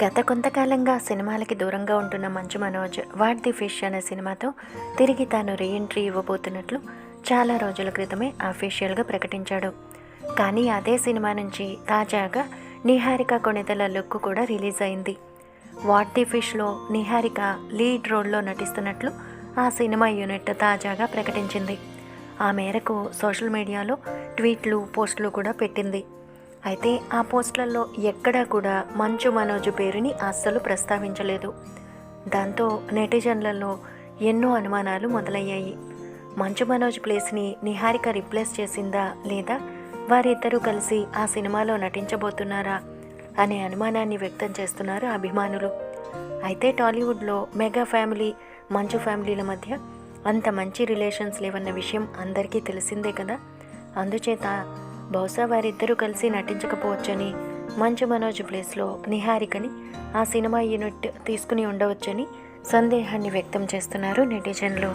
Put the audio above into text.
గత కొంతకాలంగా సినిమాలకి దూరంగా ఉంటున్న Manchu Manoj what the fish అనే సినిమాతో తిరిగి తాను రీఎంట్రీ ఇవ్వబోతున్నట్లు చాలా రోజుల క్రితమే అఫీషియల్గా ప్రకటించాడు. కానీ అదే సినిమా నుంచి తాజాగా నిహారిక కొణిదెల లుక్ కూడా రిలీజ్ అయింది. వాట్ ది ఫిష్లో నిహారిక లీడ్ రోల్లో నటిస్తున్నట్లు ఆ సినిమా యూనిట్ తాజాగా ప్రకటించింది. ఆ మేరకు సోషల్ మీడియాలో ట్వీట్లు, పోస్టులు కూడా పెట్టింది. అయితే ఆ పోస్టులలో ఎక్కడా కూడా మంచు మనోజ్ పేరుని అస్సలు ప్రస్తావించలేదు. దాంతో నెటిజన్లలో ఎన్నో అనుమానాలు మొదలయ్యాయి. మంచు మనోజ్ ప్లేస్ని నిహారిక రిప్లేస్ చేసిందా, లేదా వారిద్దరూ కలిసి ఆ సినిమాలో నటించబోతున్నారా అనే అనుమానాన్ని వ్యక్తం చేస్తున్నారు అభిమానులు. అయితే టాలీవుడ్లో మెగా ఫ్యామిలీ, మంచు ఫ్యామిలీల మధ్య అంత మంచి రిలేషన్స్ లేవన్న విషయం అందరికీ తెలిసిందే కదా. అందుచేత బహుశా వారిద్దరూ కలిసి నటించకపోవచ్చని, మంచు మనోజ్ ప్లేస్లో నిహారికని ఆ సినిమా యూనిట్ తీసుకుని ఉండవచ్చని సందేహాన్ని వ్యక్తం చేస్తున్నారు నెటిజన్లు.